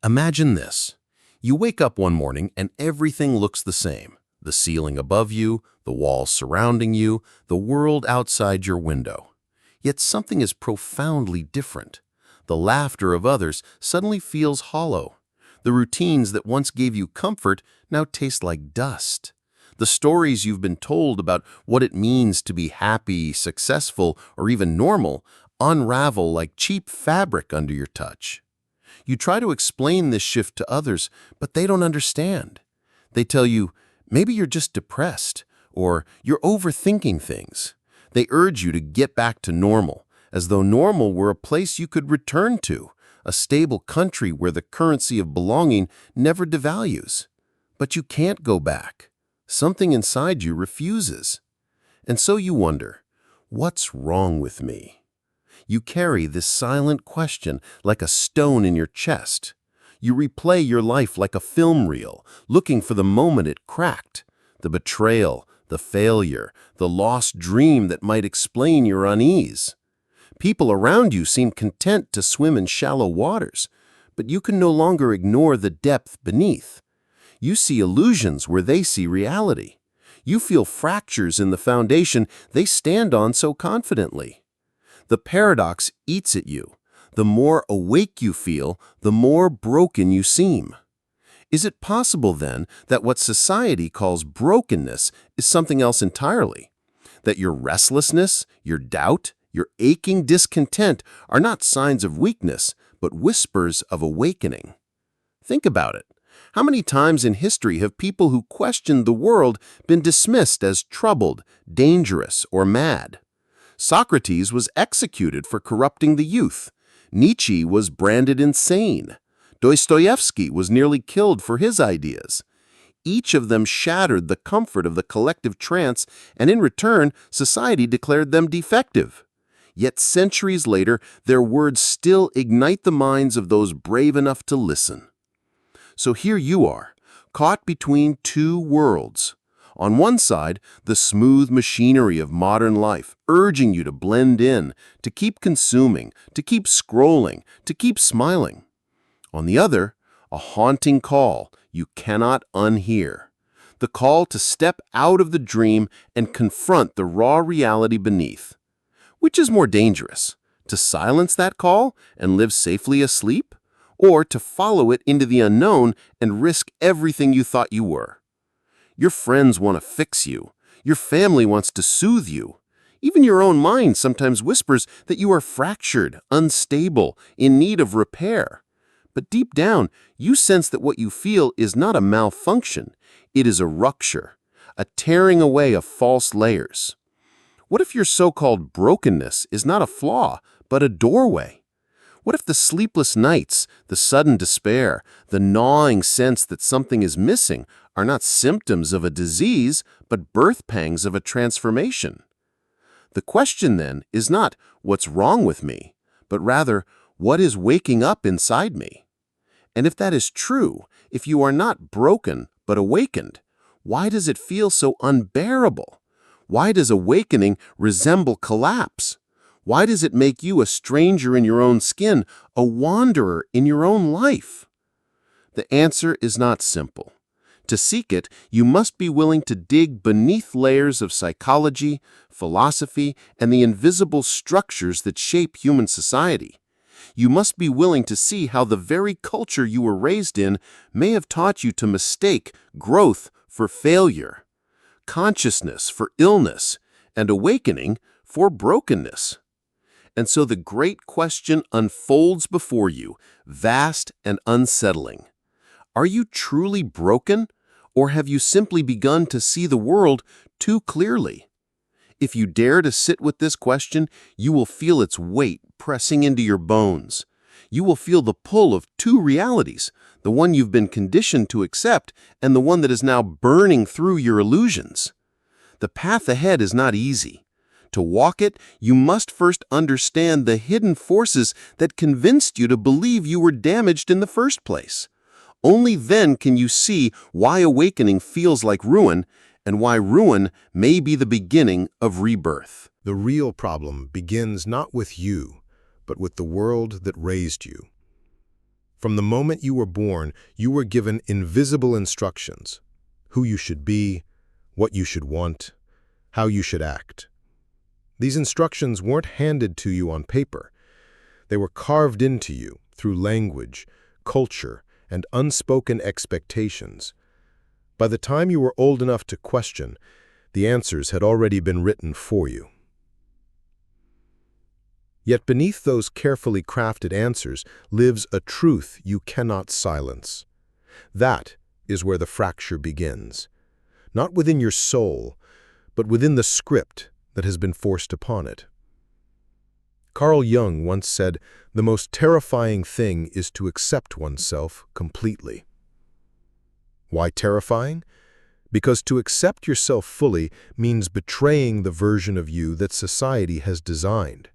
Imagine this. You wake up one morning and everything looks the same. The ceiling above you, the walls surrounding you, the world outside your window. Yet something is profoundly different. The laughter of others suddenly feels hollow. The routines that once gave you comfort now taste like dust. The stories you've been told about what it means to be happy, successful, or even normal unravel like cheap fabric under your touch. You try to explain this shift to others, but they don't understand. They tell you, maybe you're just depressed, or you're overthinking things. They urge you to get back to normal, as though normal were a place you could return to, a stable country where the currency of belonging never devalues. But you can't go back. Something inside you refuses. And so you wonder, what's wrong with me? You carry this silent question like a stone in your chest. You replay your life like a film reel, looking for the moment it cracked, the betrayal, the failure, the lost dream that might explain your unease. People around you seem content to swim in shallow waters, but you can no longer ignore the depth beneath. You see illusions where they see reality. You feel fractures in the foundation they stand on so confidently. The paradox eats at you. The more awake you feel, the more broken you seem. Is it possible, then, that what society calls brokenness is something else entirely? That your restlessness, your doubt, your aching discontent are not signs of weakness, but whispers of awakening? Think about it. How many times in history have people who questioned the world been dismissed as troubled, dangerous, or mad? Socrates was executed for corrupting the youth. Nietzsche was branded insane. Dostoevsky was nearly killed for his ideas. Each of them shattered the comfort of the collective trance, and in return, society declared them defective. Yet centuries later, their words still ignite the minds of those brave enough to listen. So here you are, caught between two worlds. On one side, the smooth machinery of modern life, urging you to blend in, to keep consuming, to keep scrolling, to keep smiling. On the other, a haunting call you cannot unhear. The call to step out of the dream and confront the raw reality beneath. Which is more dangerous, to silence that call and live safely asleep, or to follow it into the unknown and risk everything you thought you were? Your friends want to fix you. Your family wants to soothe you. Even your own mind sometimes whispers that you are fractured, unstable, in need of repair. But deep down, you sense that what you feel is not a malfunction. It is a rupture, a tearing away of false layers. What if your so-called brokenness is not a flaw, but a doorway? What if the sleepless nights, the sudden despair, the gnawing sense that something is missing are not symptoms of a disease, but birth pangs of a transformation? The question then is not, what's wrong with me, but rather, what is waking up inside me? And if that is true, if you are not broken, but awakened, why does it feel so unbearable? Why does awakening resemble collapse? Why does it make you a stranger in your own skin, a wanderer in your own life? The answer is not simple. To seek it, you must be willing to dig beneath layers of psychology, philosophy, and the invisible structures that shape human society. You must be willing to see how the very culture you were raised in may have taught you to mistake growth for failure, consciousness for illness, and awakening for brokenness. And so the great question unfolds before you, vast and unsettling. Are you truly broken, or have you simply begun to see the world too clearly? If you dare to sit with this question, you will feel its weight pressing into your bones. You will feel the pull of two realities, the one you've been conditioned to accept and the one that is now burning through your illusions. The path ahead is not easy. To walk it, you must first understand the hidden forces that convinced you to believe you were damaged in the first place. Only then can you see why awakening feels like ruin and why ruin may be the beginning of rebirth. The real problem begins not with you, but with the world that raised you. From the moment you were born, you were given invisible instructions: who you should be, what you should want, how you should act. These instructions weren't handed to you on paper. They were carved into you through language, culture, and unspoken expectations. By the time you were old enough to question, the answers had already been written for you. Yet beneath those carefully crafted answers lives a truth you cannot silence. That is where the fracture begins. Not within your soul, but within the script that has been forced upon it. Carl Jung once said, "The most terrifying thing is to accept oneself completely." Why terrifying? Because to accept yourself fully means betraying the version of you that society has designed.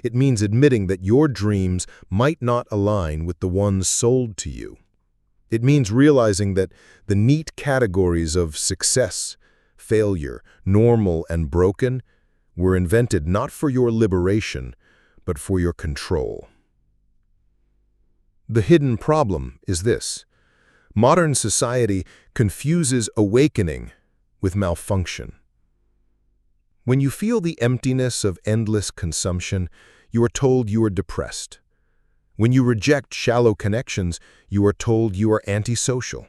It means admitting that your dreams might not align with the ones sold to you. It means realizing that the neat categories of success, failure, normal, and broken were invented not for your liberation, but for your control. The hidden problem is this: modern society confuses awakening with malfunction. When you feel the emptiness of endless consumption, you are told you are depressed. When you reject shallow connections, you are told you are antisocial.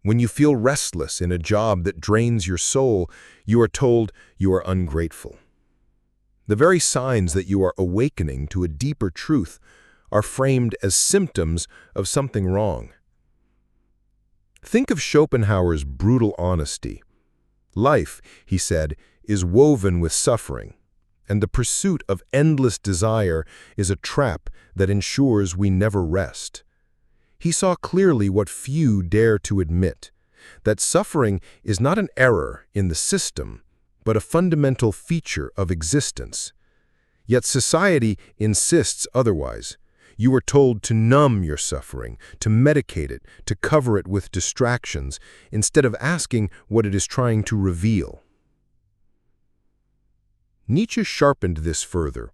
When you feel restless in a job that drains your soul, you are told you are ungrateful. The very signs that you are awakening to a deeper truth are framed as symptoms of something wrong. Think of Schopenhauer's brutal honesty. Life, he said, is woven with suffering, and the pursuit of endless desire is a trap that ensures we never rest. He saw clearly what few dare to admit, that suffering is not an error in the system, but a fundamental feature of existence. Yet society insists otherwise. You are told to numb your suffering, to medicate it, to cover it with distractions, instead of asking what it is trying to reveal. Nietzsche sharpened this further.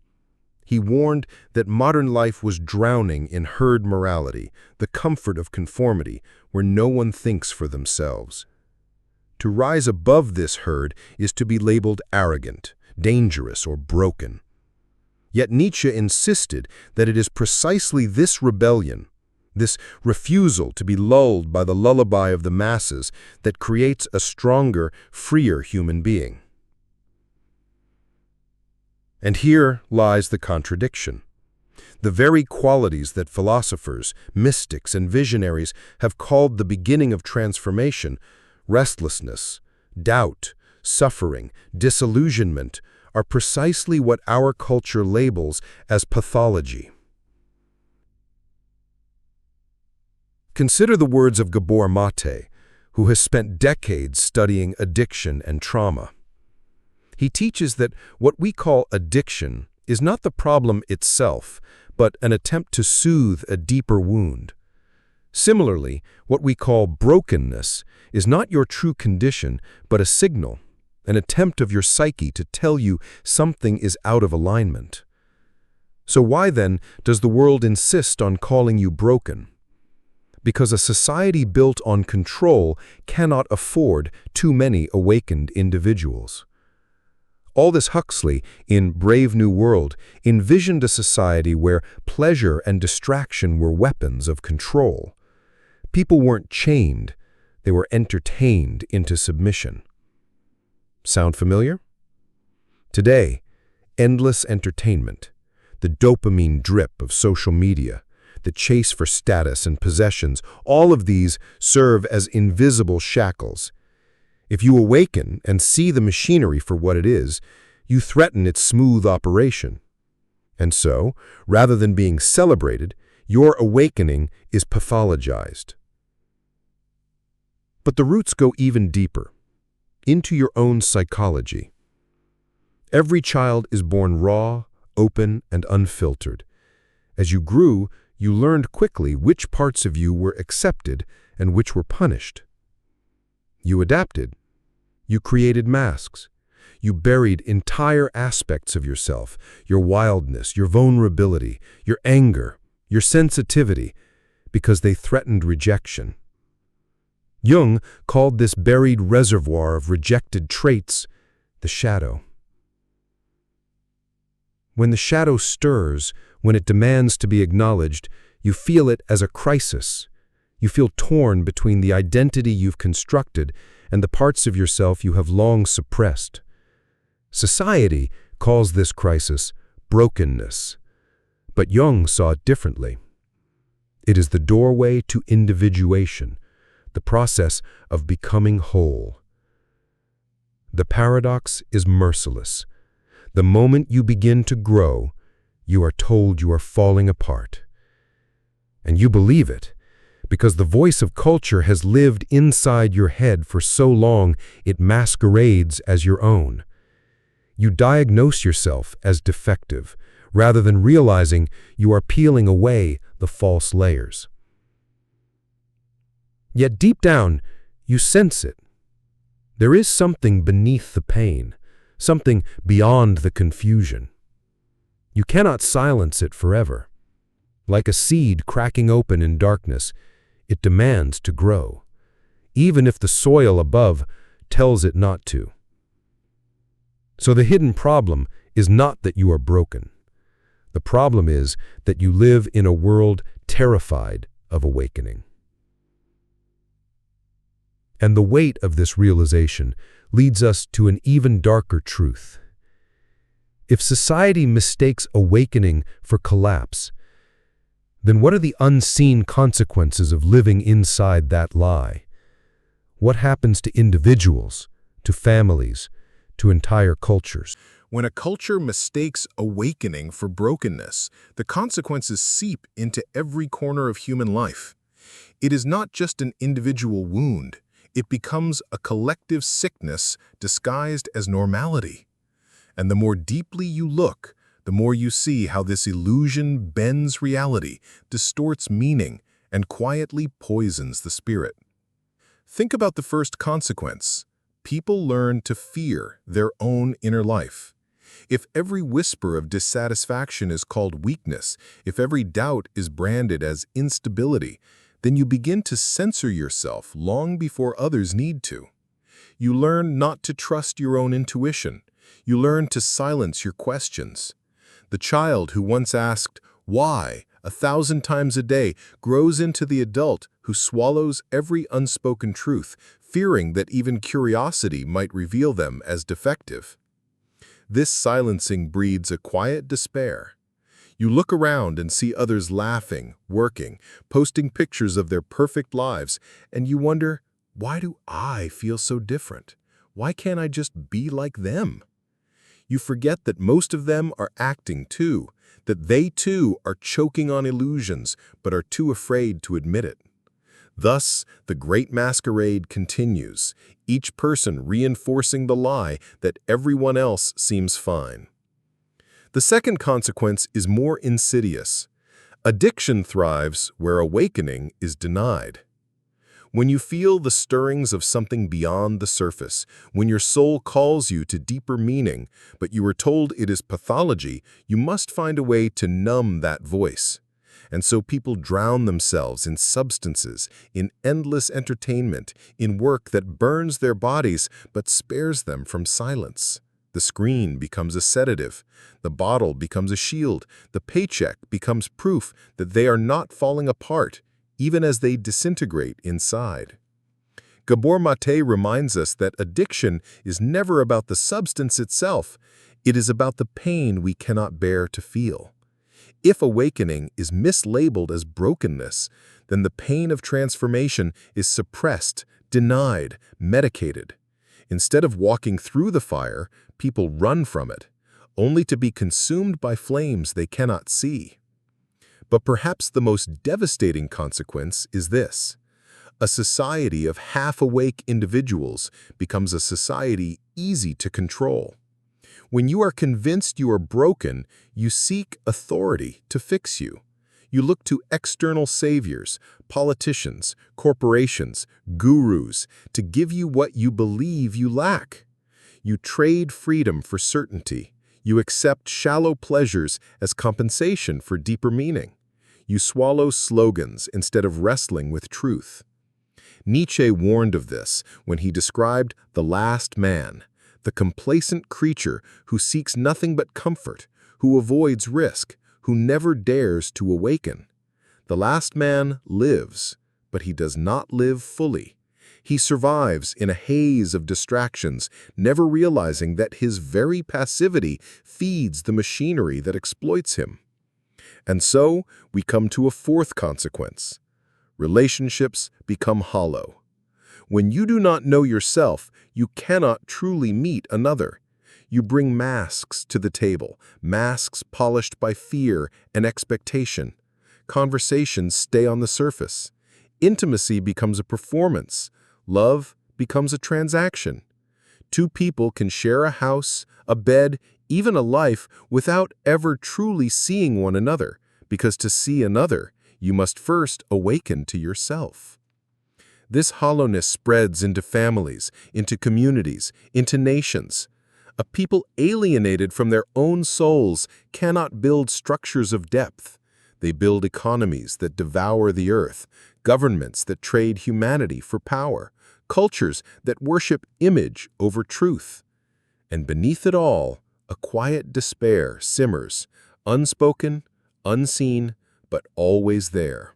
He warned that modern life was drowning in herd morality, the comfort of conformity, where no one thinks for themselves. To rise above this herd is to be labeled arrogant, dangerous, or broken. Yet Nietzsche insisted that it is precisely this rebellion, this refusal to be lulled by the lullaby of the masses, that creates a stronger, freer human being. And here lies the contradiction. The very qualities that philosophers, mystics, and visionaries have called the beginning of transformation, restlessness, doubt, suffering, disillusionment, are precisely what our culture labels as pathology. Consider the words of Gabor Maté, who has spent decades studying addiction and trauma. He teaches that what we call addiction is not the problem itself, but an attempt to soothe a deeper wound. Similarly, what we call brokenness is not your true condition, but a signal, an attempt of your psyche to tell you something is out of alignment. So why then does the world insist on calling you broken? Because a society built on control cannot afford too many awakened individuals. Aldous Huxley, in Brave New World, envisioned a society where pleasure and distraction were weapons of control. People weren't chained, they were entertained into submission. Sound familiar? Today, endless entertainment, the dopamine drip of social media, the chase for status and possessions, all of these serve as invisible shackles. If you awaken and see the machinery for what it is, you threaten its smooth operation. And so, rather than being celebrated, your awakening is pathologized. But the roots go even deeper, into your own psychology. Every child is born raw, open, and unfiltered. As you grew, you learned quickly which parts of you were accepted and which were punished. You adapted. You created masks. You buried entire aspects of yourself, your wildness, your vulnerability, your anger, your sensitivity, because they threatened rejection. Jung called this buried reservoir of rejected traits the shadow. When the shadow stirs, when it demands to be acknowledged, you feel it as a crisis. You feel torn between the identity you've constructed and the parts of yourself you have long suppressed. Society calls this crisis brokenness, but Jung saw it differently. It is the doorway to individuation, the process of becoming whole. The paradox is merciless. The moment you begin to grow, you are told you are falling apart. And you believe it, because the voice of culture has lived inside your head for so long it masquerades as your own. You diagnose yourself as defective, rather than realizing you are peeling away the false layers. Yet deep down, you sense it. There is something beneath the pain, something beyond the confusion. You cannot silence it forever. Like a seed cracking open in darkness, it demands to grow, even if the soil above tells it not to. So the hidden problem is not that you are broken. The problem is that you live in a world terrified of awakening. And the weight of this realization leads us to an even darker truth. If society mistakes awakening for collapse, then what are the unseen consequences of living inside that lie? What happens to individuals, to families, to entire cultures? When a culture mistakes awakening for brokenness, the consequences seep into every corner of human life. It is not just an individual wound. It becomes a collective sickness disguised as normality. And the more deeply you look, the more you see how this illusion bends reality, distorts meaning, and quietly poisons the spirit. Think about the first consequence. People learn to fear their own inner life. If every whisper of dissatisfaction is called weakness, if every doubt is branded as instability, then you begin to censor yourself long before others need to. You learn not to trust your own intuition. You learn to silence your questions. The child who once asked, "Why?" 1,000 times a day grows into the adult who swallows every unspoken truth, fearing that even curiosity might reveal them as defective. This silencing breeds a quiet despair. You look around and see others laughing, working, posting pictures of their perfect lives, and you wonder, why do I feel so different? Why can't I just be like them? You forget that most of them are acting too, that they too are choking on illusions but are too afraid to admit it. Thus, the great masquerade continues, each person reinforcing the lie that everyone else seems fine. The second consequence is more insidious. Addiction thrives where awakening is denied. When you feel the stirrings of something beyond the surface, when your soul calls you to deeper meaning, but you are told it is pathology, you must find a way to numb that voice. And so people drown themselves in substances, in endless entertainment, in work that burns their bodies but spares them from silence. The screen becomes a sedative, the bottle becomes a shield, the paycheck becomes proof that they are not falling apart, even as they disintegrate inside. Gabor Maté reminds us that addiction is never about the substance itself, it is about the pain we cannot bear to feel. If awakening is mislabeled as brokenness, then the pain of transformation is suppressed, denied, medicated. Instead of walking through the fire, people run from it, only to be consumed by flames they cannot see. But perhaps the most devastating consequence is this. A society of half-awake individuals becomes a society easy to control. When you are convinced you are broken, you seek authority to fix you. You look to external saviors, politicians, corporations, gurus, to give you what you believe you lack. You trade freedom for certainty. You accept shallow pleasures as compensation for deeper meaning. You swallow slogans instead of wrestling with truth. Nietzsche warned of this when he described the last man, the complacent creature who seeks nothing but comfort, who avoids risk, who never dares to awaken. The last man lives, but he does not live fully. He survives in a haze of distractions, never realizing that his very passivity feeds the machinery that exploits him. And so, we come to a fourth consequence. Relationships become hollow. When you do not know yourself, you cannot truly meet another. You bring masks to the table, masks polished by fear and expectation. Conversations stay on the surface. Intimacy becomes a performance. Love becomes a transaction. Two people can share a house, a bed, even a life without ever truly seeing one another, because to see another, you must first awaken to yourself. This hollowness spreads into families, into communities, into nations. A people alienated from their own souls cannot build structures of depth. They build economies that devour the earth, governments that trade humanity for power, cultures that worship image over truth. And beneath it all, a quiet despair simmers, unspoken, unseen, but always there.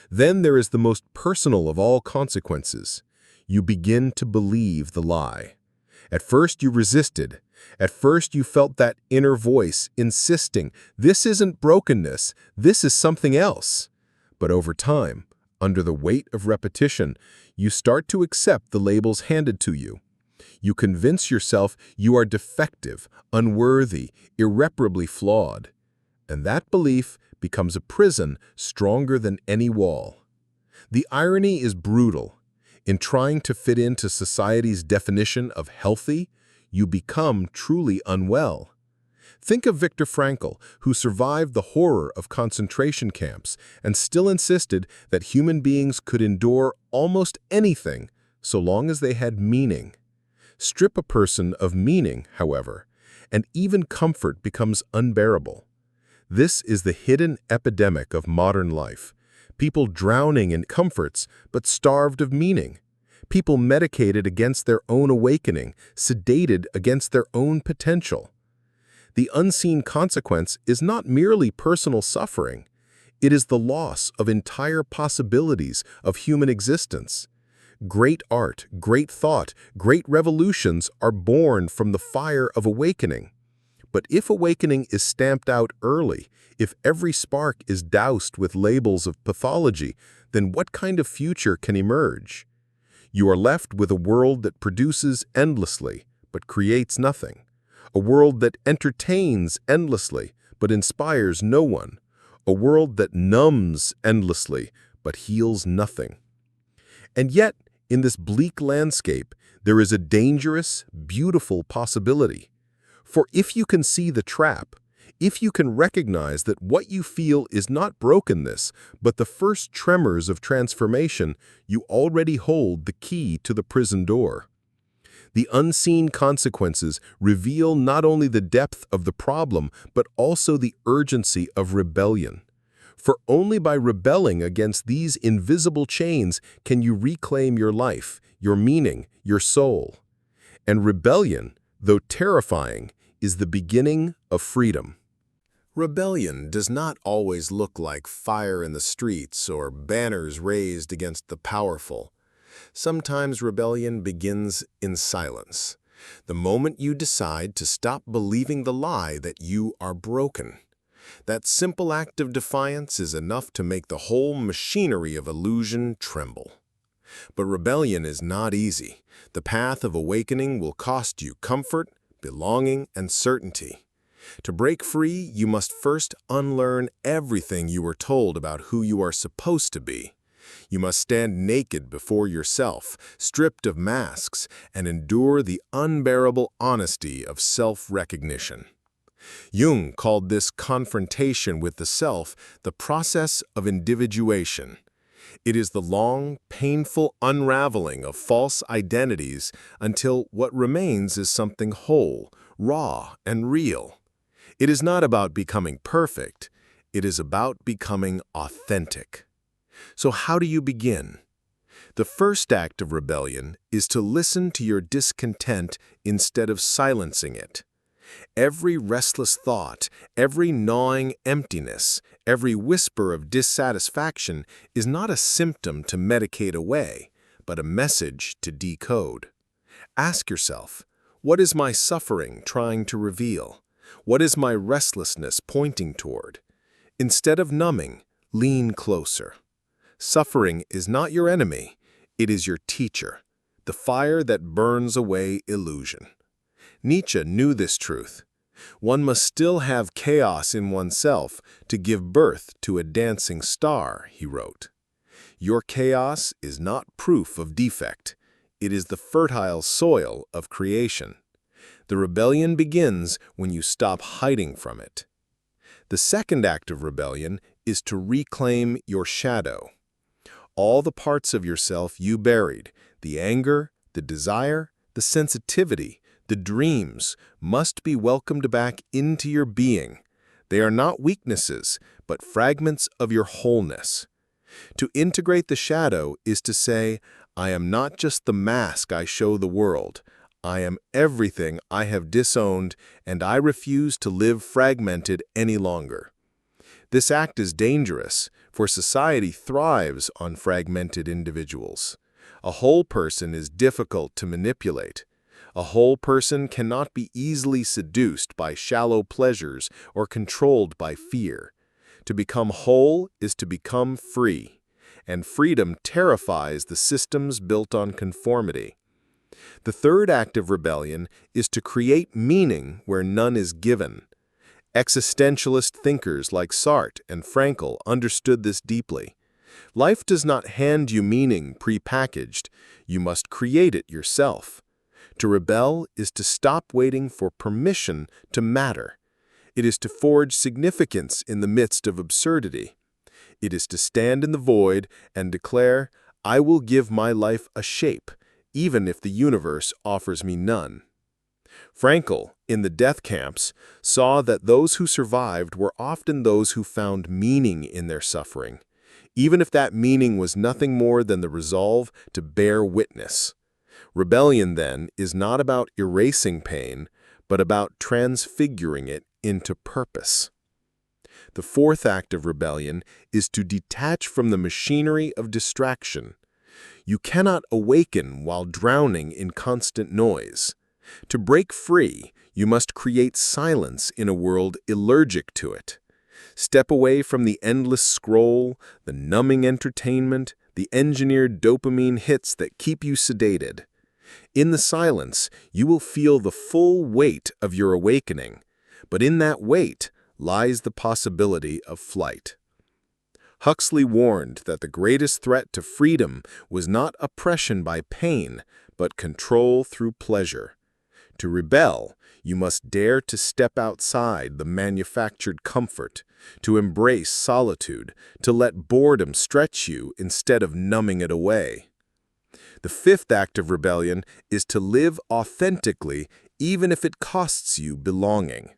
Then there is the most personal of all consequences. You begin to believe the lie. At first you resisted. At first you felt that inner voice insisting, this isn't brokenness, this is something else. But over time, under the weight of repetition, you start to accept the labels handed to you. You convince yourself you are defective, unworthy, irreparably flawed. And that belief becomes a prison stronger than any wall. The irony is brutal. In trying to fit into society's definition of healthy, you become truly unwell. Think of Viktor Frankl, who survived the horror of concentration camps and still insisted that human beings could endure almost anything so long as they had meaning. Strip a person of meaning, however, and even comfort becomes unbearable. This is the hidden epidemic of modern life. People drowning in comforts but starved of meaning. People medicated against their own awakening, sedated against their own potential. The unseen consequence is not merely personal suffering. It is the loss of entire possibilities of human existence. Great art, great thought, great revolutions are born from the fire of awakening. But if awakening is stamped out early, if every spark is doused with labels of pathology, then what kind of future can emerge? You are left with a world that produces endlessly, but creates nothing. A world that entertains endlessly, but inspires no one. A world that numbs endlessly, but heals nothing. And yet, in this bleak landscape, there is a dangerous, beautiful possibility. For if you can see the trap, if you can recognize that what you feel is not brokenness, but the first tremors of transformation, you already hold the key to the prison door. The unseen consequences reveal not only the depth of the problem, but also the urgency of rebellion. For only by rebelling against these invisible chains can you reclaim your life, your meaning, your soul. And rebellion, though terrifying, is the beginning of freedom. Rebellion does not always look like fire in the streets or banners raised against the powerful. Sometimes rebellion begins in silence, the moment you decide to stop believing the lie that you are broken. That simple act of defiance is enough to make the whole machinery of illusion tremble. But rebellion is not easy. The path of awakening will cost you comfort, belonging, and certainty. To break free, you must first unlearn everything you were told about who you are supposed to be. You must stand naked before yourself, stripped of masks, and endure the unbearable honesty of self-recognition. Jung called this confrontation with the self the process of individuation. It is the long, painful unraveling of false identities until what remains is something whole, raw, and real. It is not about becoming perfect. It is about becoming authentic. So how do you begin? The first act of rebellion is to listen to your discontent instead of silencing it. Every restless thought, every gnawing emptiness, every whisper of dissatisfaction is not a symptom to medicate away, but a message to decode. Ask yourself, what is my suffering trying to reveal? What is my restlessness pointing toward? Instead of numbing, lean closer. Suffering is not your enemy, it is your teacher, the fire that burns away illusion. Nietzsche knew this truth. One must still have chaos in oneself to give birth to a dancing star, he wrote. Your chaos is not proof of defect. It is the fertile soil of creation. The rebellion begins when you stop hiding from it. The second act of rebellion is to reclaim your shadow. All the parts of yourself you buried, the anger, the desire, the sensitivity, the dreams, must be welcomed back into your being. They are not weaknesses, but fragments of your wholeness. To integrate the shadow is to say, I am not just the mask I show the world. I am everything I have disowned, and I refuse to live fragmented any longer. This act is dangerous, for society thrives on fragmented individuals. A whole person is difficult to manipulate. A whole person cannot be easily seduced by shallow pleasures or controlled by fear. To become whole is to become free, and freedom terrifies the systems built on conformity. The third act of rebellion is to create meaning where none is given. Existentialist thinkers like Sartre and Frankl understood this deeply. Life does not hand you meaning prepackaged. You must create it yourself. To rebel is to stop waiting for permission to matter. It is to forge significance in the midst of absurdity. It is to stand in the void and declare, I will give my life a shape, even if the universe offers me none. Frankl, in the death camps, saw that those who survived were often those who found meaning in their suffering, even if that meaning was nothing more than the resolve to bear witness. Rebellion, then, is not about erasing pain, but about transfiguring it into purpose. The fourth act of rebellion is to detach from the machinery of distraction. You cannot awaken while drowning in constant noise. To break free, you must create silence in a world allergic to it. Step away from the endless scroll, the numbing entertainment, the engineered dopamine hits that keep you sedated. In the silence, you will feel the full weight of your awakening, but in that weight lies the possibility of flight. Huxley warned that the greatest threat to freedom was not oppression by pain, but control through pleasure. To rebel, you must dare to step outside the manufactured comfort, to embrace solitude, to let boredom stretch you instead of numbing it away. The fifth act of rebellion is to live authentically even if it costs you belonging.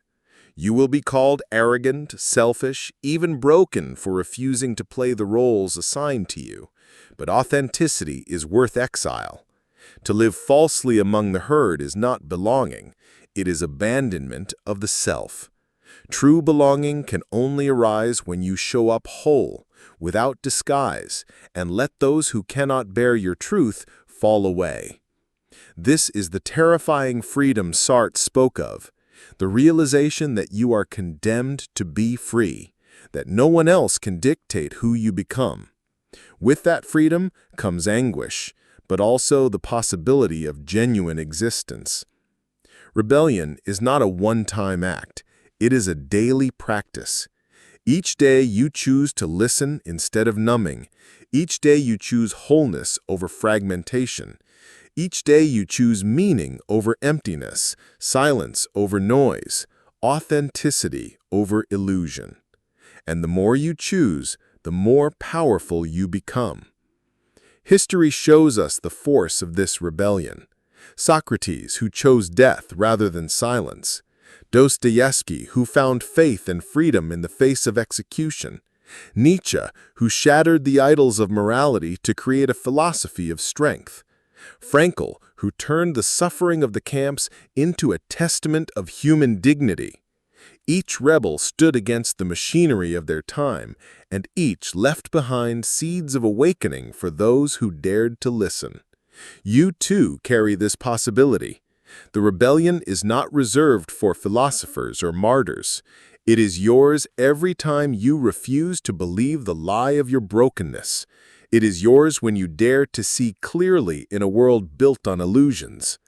You will be called arrogant, selfish, even broken for refusing to play the roles assigned to you, but authenticity is worth exile. To live falsely among the herd is not belonging, it is abandonment of the self. True belonging can only arise when you show up whole, without disguise, and let those who cannot bear your truth fall away. This is the terrifying freedom Sartre spoke of, the realization that you are condemned to be free, that no one else can dictate who you become. With that freedom comes anguish, but also the possibility of genuine existence. Rebellion is not a one-time act, it is a daily practice. Each day you choose to listen instead of numbing. Each day you choose wholeness over fragmentation. Each day you choose meaning over emptiness, silence over noise, authenticity over illusion. And the more you choose, the more powerful you become. History shows us the force of this rebellion. Socrates, who chose death rather than silence. Dostoevsky, who found faith and freedom in the face of execution. Nietzsche, who shattered the idols of morality to create a philosophy of strength. Frankl, who turned the suffering of the camps into a testament of human dignity. Each rebel stood against the machinery of their time, and each left behind seeds of awakening for those who dared to listen. You too carry this possibility. The rebellion is not reserved for philosophers or martyrs. It is yours every time you refuse to believe the lie of your brokenness. It is yours when you dare to see clearly in a world built on illusions.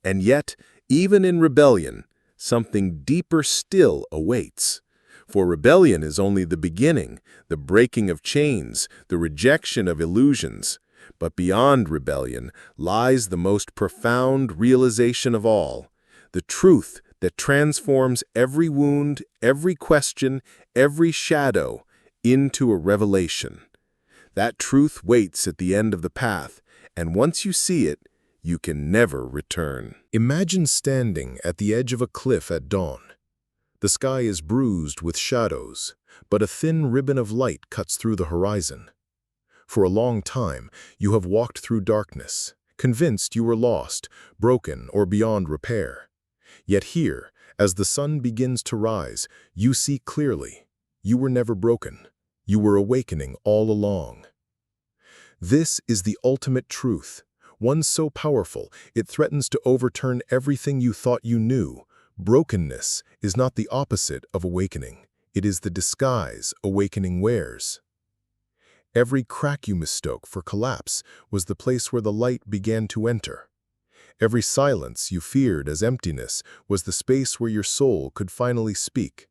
And yet, even in rebellion, something deeper still awaits. For rebellion is only the beginning, the breaking of chains, the rejection of illusions. But beyond rebellion lies the most profound realization of all, the truth that transforms every wound, every question, every shadow into a revelation. That truth waits at the end of the path, and once you see it, you can never return. Imagine standing at the edge of a cliff at dawn. The sky is bruised with shadows, but a thin ribbon of light cuts through the horizon. For a long time, you have walked through darkness, convinced you were lost, broken, or beyond repair. Yet here, as the sun begins to rise, you see clearly. You were never broken. You were awakening all along. This is the ultimate truth, one so powerful it threatens to overturn everything you thought you knew. Brokenness is not the opposite of awakening. It is the disguise awakening wears. Every crack you mistook for collapse was the place where the light began to enter. Every silence you feared as emptiness was the space where your soul could finally speak.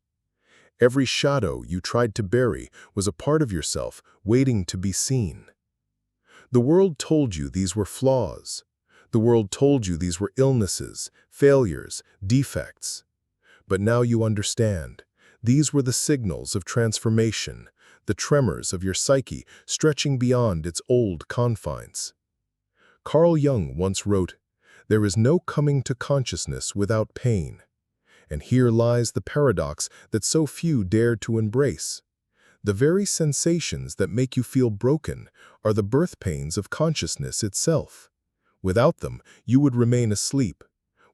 Every shadow you tried to bury was a part of yourself waiting to be seen. The world told you these were flaws. The world told you these were illnesses, failures, defects. But now you understand. These were the signals of transformation, the tremors of your psyche stretching beyond its old confines. Carl Jung once wrote, "There is no coming to consciousness without pain." And here lies the paradox that so few dare to embrace. The very sensations that make you feel broken are the birth pains of consciousness itself. Without them, you would remain asleep.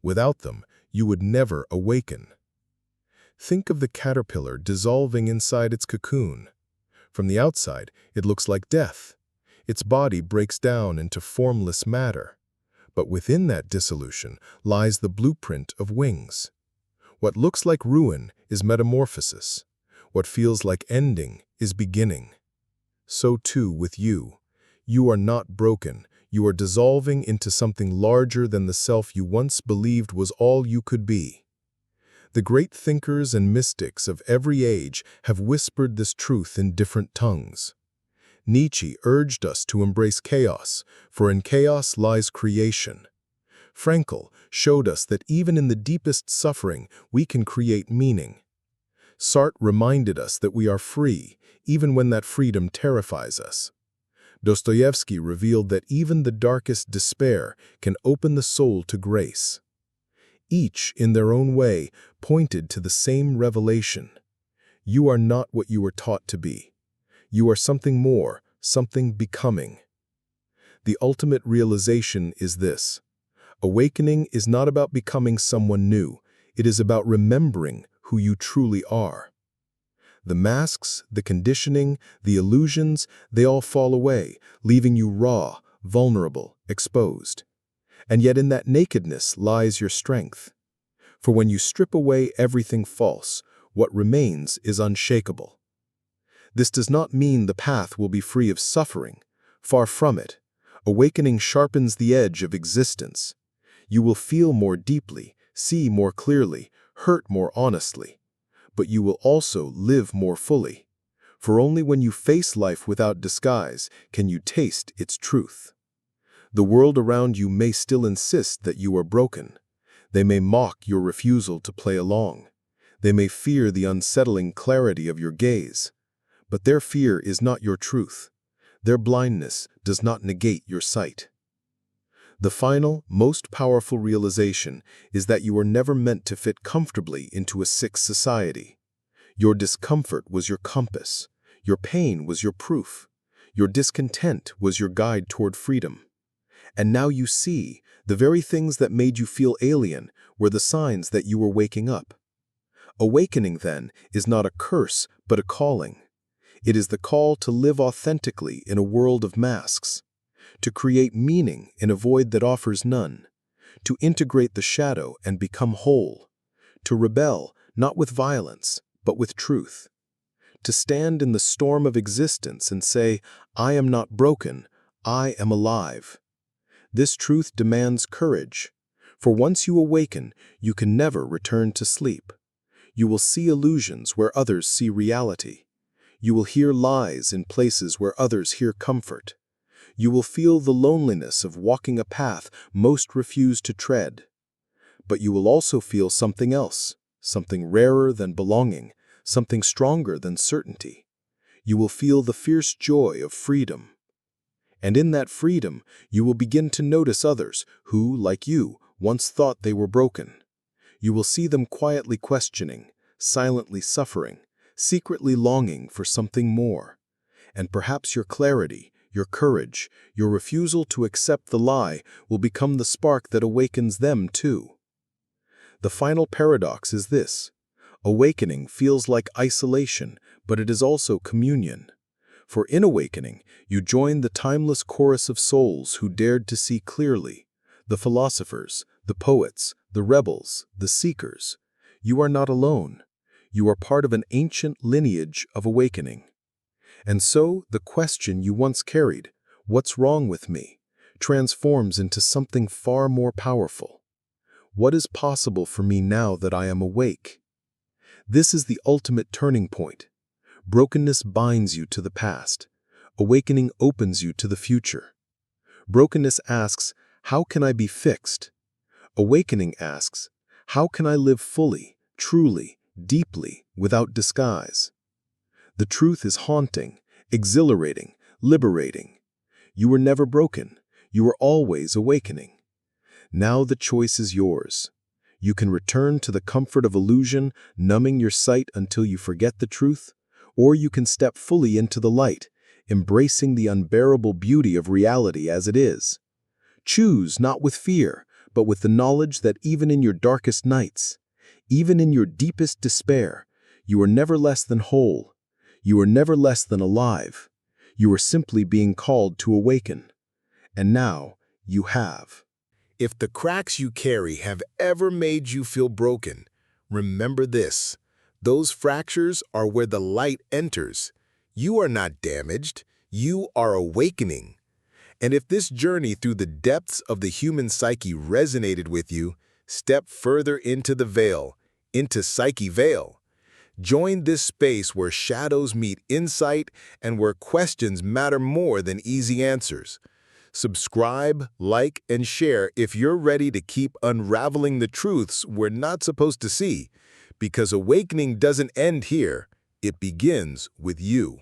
Without them, you would never awaken. Think of the caterpillar dissolving inside its cocoon. From the outside, it looks like death. Its body breaks down into formless matter. But within that dissolution lies the blueprint of wings. What looks like ruin is metamorphosis. What feels like ending is beginning. So too with you. You are not broken. You are dissolving into something larger than the self you once believed was all you could be. The great thinkers and mystics of every age have whispered this truth in different tongues. Nietzsche urged us to embrace chaos, for in chaos lies creation. Frankl showed us that even in the deepest suffering, we can create meaning. Sartre reminded us that we are free, even when that freedom terrifies us. Dostoevsky revealed that even the darkest despair can open the soul to grace. Each, in their own way, pointed to the same revelation. You are not what you were taught to be. You are something more, something becoming. The ultimate realization is this. Awakening is not about becoming someone new. It is about remembering who you truly are. The masks, the conditioning, the illusions, they all fall away, leaving you raw, vulnerable, exposed. And yet in that nakedness lies your strength. For when you strip away everything false, what remains is unshakable. This does not mean the path will be free of suffering. Far from it. Awakening sharpens the edge of existence. You will feel more deeply, see more clearly, hurt more honestly. But you will also live more fully. For only when you face life without disguise can you taste its truth. The world around you may still insist that you are broken. They may mock your refusal to play along. They may fear the unsettling clarity of your gaze. But their fear is not your truth. Their blindness does not negate your sight. The final, most powerful realization is that you were never meant to fit comfortably into a sick society. Your discomfort was your compass. Your pain was your proof. Your discontent was your guide toward freedom. And now you see, the very things that made you feel alien were the signs that you were waking up. Awakening, then, is not a curse, but a calling. It is the call to live authentically in a world of masks, to create meaning in a void that offers none, to integrate the shadow and become whole, to rebel not with violence, but with truth, to stand in the storm of existence and say, I am not broken, I am alive. This truth demands courage, for once you awaken, you can never return to sleep. You will see illusions where others see reality. You will hear lies in places where others hear comfort. You will feel the loneliness of walking a path most refuse to tread. But you will also feel something else, something rarer than belonging, something stronger than certainty. You will feel the fierce joy of freedom. And in that freedom, you will begin to notice others who, like you, once thought they were broken. You will see them quietly questioning, silently suffering, secretly longing for something more. And perhaps your clarity, your courage, your refusal to accept the lie will become the spark that awakens them too. The final paradox is this: awakening feels like isolation, but it is also communion. For in awakening, you join the timeless chorus of souls who dared to see clearly, the philosophers, the poets, the rebels, the seekers. You are not alone. You are part of an ancient lineage of awakening. And so, the question you once carried, "What's wrong with me?" transforms into something far more powerful. What is possible for me now that I am awake? This is the ultimate turning point. Brokenness binds you to the past. Awakening opens you to the future. Brokenness asks, how can I be fixed? Awakening asks, how can I live fully, truly, deeply, without disguise? The truth is haunting, exhilarating, liberating. You were never broken. You were always awakening. Now the choice is yours. You can return to the comfort of illusion, numbing your sight until you forget the truth, or you can step fully into the light, embracing the unbearable beauty of reality as it is. Choose not with fear, but with the knowledge that even in your darkest nights, even in your deepest despair, you are never less than whole. You are never less than alive. You are simply being called to awaken. And now you have. If the cracks you carry have ever made you feel broken, remember this: those fractures are where the light enters. You are not damaged. You are awakening. And if this journey through the depths of the human psyche resonated with you, step further into the veil, into Psyche Veil. Join this space where shadows meet insight and where questions matter more than easy answers. Subscribe, like, and share if you're ready to keep unraveling the truths we're not supposed to see, because awakening doesn't end here. It begins with you.